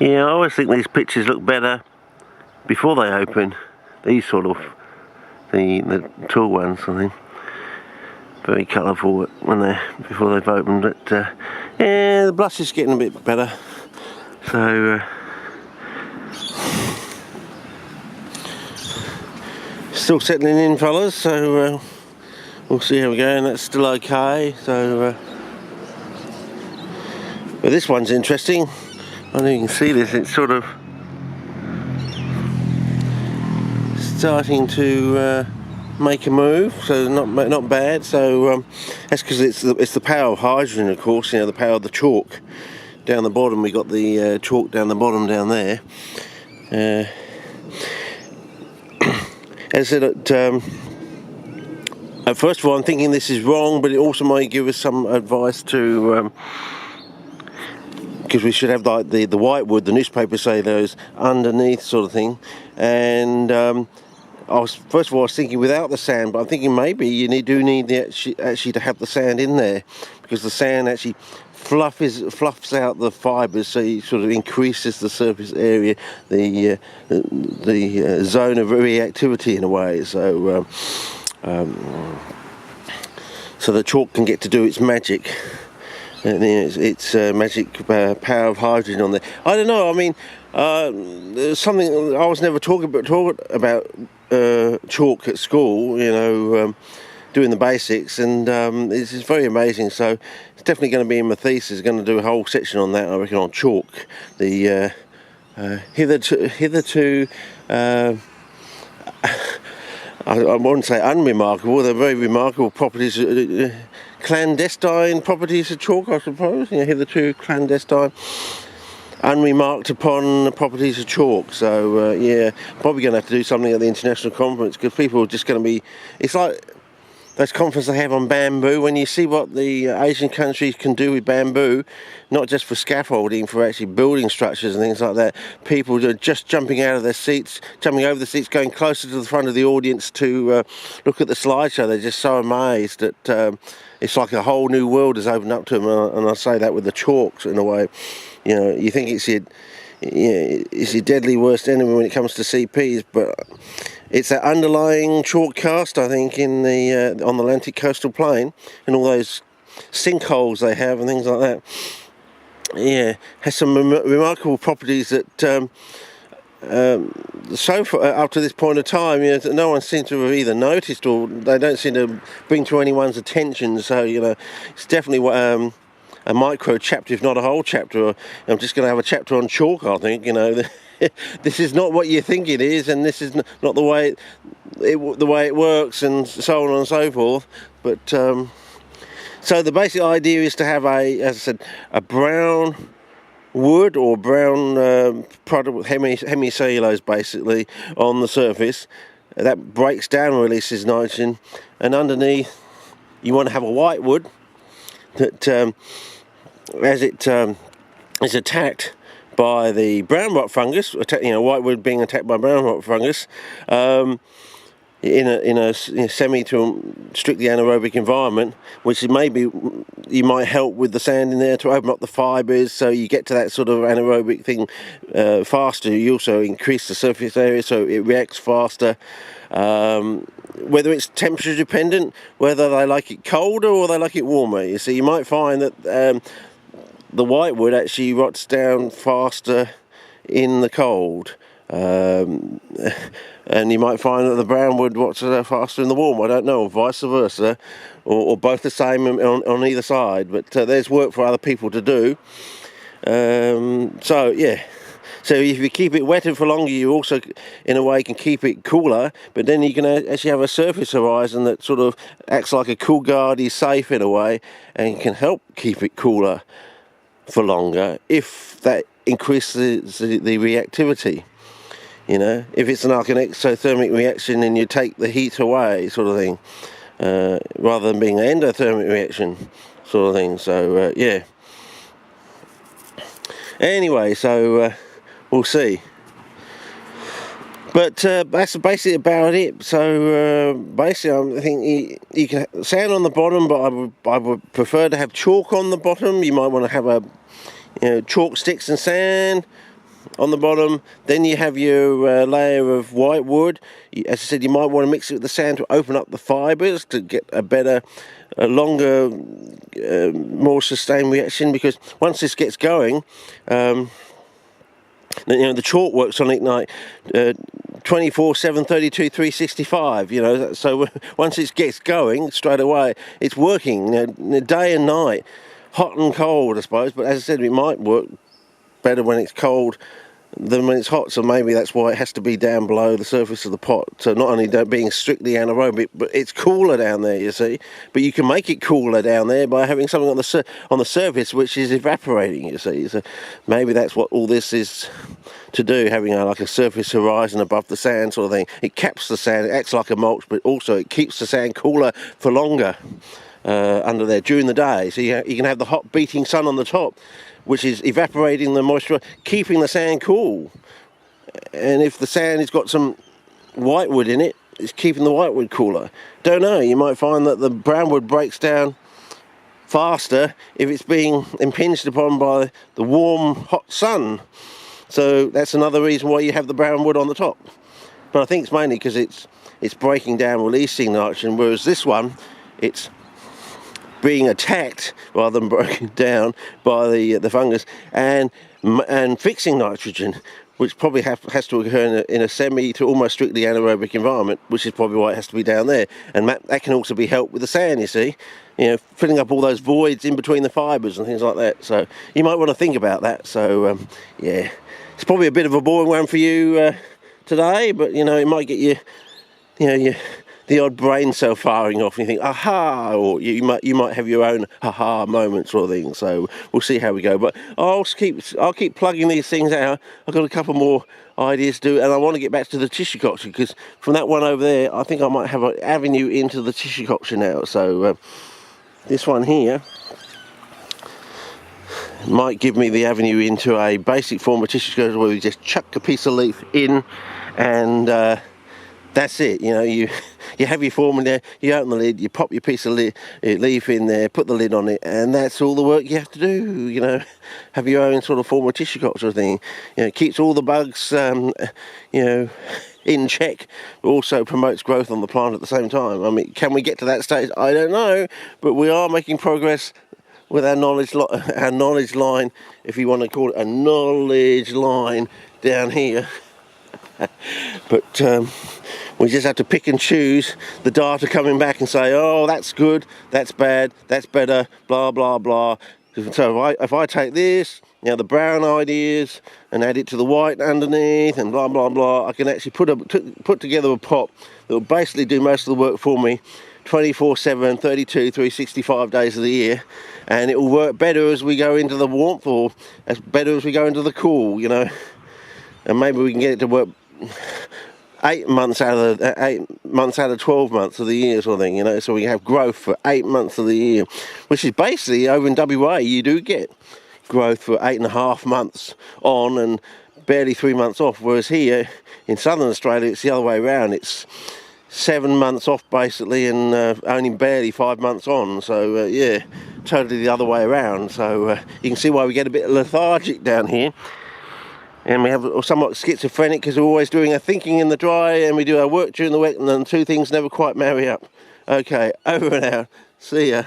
Yeah, I always think these pictures look better before they open. These sort of, the tall ones, I think. Very colourful before they've opened, but yeah, the blush is getting a bit better. So still settling in, fellas. So we'll see how we go, and that's still okay. So, but this one's interesting. I don't know if you can see this. It's sort of starting to make a move, so not bad. So that's because it's the power of hydrogen, of course. You know, the power of the chalk down the bottom. We got the chalk down the bottom down there. As I said, first of all, I'm thinking this is wrong, but it also might give us some advice to. Because we should have like the white wood, the newspapers say those underneath sort of thing, and. First of all, I was thinking without the sand, but I'm thinking maybe you do need actually to have the sand in there, because the sand actually fluffs out the fibres, so it sort of increases the surface area, the zone of reactivity in a way. So so the chalk can get to do its magic. And it's magic power of hydrogen on there. I don't know. I mean, there's something I was never taught about chalk at school. You know, doing the basics, and it's very amazing. So it's definitely going to be in my thesis. Going to do a whole section on that, I reckon, on chalk. The hitherto. I wouldn't say unremarkable. They're very remarkable properties. Clandestine properties of chalk, I suppose. You know, hitherto clandestine, unremarked upon properties of chalk. So yeah, probably going to have to do something at the international conference, because people are just going to be. It's like those conferences they have on bamboo. When you see what the Asian countries can do with bamboo, not just for scaffolding, for actually building structures and things like that, people are just jumping out of their seats, jumping over the seats, going closer to the front of the audience to look at the slideshow. They're just so amazed that it's like a whole new world has opened up to them. And I say that with the chalks in a way. You know, you think it's your deadly worst enemy when it comes to CPs, but it's that underlying chalk cast, I think, in the on the Atlantic coastal plain, and all those sinkholes they have and things like that. Yeah, has some remarkable properties that so far up to this point of time, you know, no one seems to have either noticed, or they don't seem to bring to anyone's attention. So, you know, it's definitely a micro chapter, if not a whole chapter. I'm just going to have a chapter on chalk, I think. You know, this is not what you think it is, and this is not the way it works, and so on and so forth. But so the basic idea is to have as I said, a brown wood or brown product with hemicellulose basically on the surface that breaks down and releases nitrogen, and underneath you want to have a white wood that as it is attacked by the brown rot fungus, you know, white wood being attacked by brown rot fungus, in a semi to strictly anaerobic environment, which maybe you might help with the sand in there to open up the fibres, so you get to that sort of anaerobic thing faster. You also increase the surface area, so it reacts faster. Whether it's temperature dependent, whether they like it colder or they like it warmer. You see, you might find that the white wood actually rots down faster in the cold, and you might find that the brown wood rots faster in the warm. I don't know, or vice versa, or both the same on either side. But there's work for other people to do. So yeah. So if you keep it wetter for longer, you also, in a way, can keep it cooler, but then you can actually have a surface horizon that sort of acts like a cool guard, is safe in a way, and can help keep it cooler for longer if that increases the reactivity. You know, if it's like an exothermic reaction and you take the heat away, sort of thing, rather than being an endothermic reaction, sort of thing. So yeah. Anyway, so we'll see. But that's basically about it. So basically, I think you can have sand on the bottom, but I would prefer to have chalk on the bottom. You might want to have chalk sticks and sand, on the bottom. Then you have your layer of white wood. As I said, you might want to mix it with the sand to open up the fibres to get a better, a longer, more sustained reaction, because once this gets going, you know, the chalk works on it like 24/7, 32, 365, you know, so once it gets going straight away, it's working, you know, day and night, hot and cold, I suppose. But as I said, it might work better when it's cold than when it's hot, so maybe that's why it has to be down below the surface of the pot. So not only being strictly anaerobic, but it's cooler down there, you see. But you can make it cooler down there by having something on the surface which is evaporating, you see. So maybe that's what all this is to do, having like a surface horizon above the sand sort of thing. It caps the sand, it acts like a mulch, but also it keeps the sand cooler for longer under there during the day. So you can have the hot beating sun on the top, which is evaporating the moisture, keeping the sand cool. And if the sand has got some whitewood in it, it's keeping the whitewood cooler. Don't know, you might find that the brownwood breaks down faster if it's being impinged upon by the warm, hot sun. So that's another reason why you have the brownwood on the top. But I think it's mainly because it's breaking down, releasing nitrogen, whereas this one, it's being attacked rather than broken down by the fungus and fixing nitrogen, which probably has to occur in a semi to almost strictly anaerobic environment, which is probably why it has to be down there. And that can also be helped with the sand, you see, you know, filling up all those voids in between the fibres and things like that. So you might want to think about that. So yeah, it's probably a bit of a boring one for you today, but you know, it might get you, you know, the odd brain cell firing off and you think aha, or you might have your own aha moment sort of thing. So we'll see how we go, but I'll keep plugging these things out. I've got a couple more ideas to do, and I want to get back to the tissue culture, because from that one over there I think I might have an avenue into the tissue culture now. So this one here might give me the avenue into a basic form of tissue culture where we just chuck a piece of leaf in and that's it. You know, you have your form in there, you open the lid, you pop your piece of leaf in there, put the lid on it, and that's all the work you have to do. You know, have your own sort of form of tissue culture thing. You know, keeps all the bugs, you know, in check, but also promotes growth on the plant at the same time. I mean, can we get to that stage? I don't know, but we are making progress with our knowledge line, if you want to call it a knowledge line, down here. But we just have to pick and choose the data coming back and say, oh, that's good, that's bad, that's better, blah blah blah. So if I take this, you know, the brown ideas, and add it to the white underneath and blah blah blah, I can actually put together a pot that will basically do most of the work for me 24/7, 32, 365 days of the year, and it will work better as we go into the warmth, or as better as we go into the cool, you know. And maybe we can get it to work 8 months out of 12 months of the year sort of thing, you know, so we have growth for 8 months of the year, which is basically, over in WA you do get growth for 8.5 months on and barely 3 months off, whereas here in southern Australia it's the other way around. It's 7 months off basically, and only barely 5 months on. So yeah, totally the other way around. So you can see why we get a bit lethargic down here. And we have somewhat schizophrenic, because we're always doing our thinking in the dry and we do our work during the wet, and then two things never quite marry up. Okay, over and out. See ya.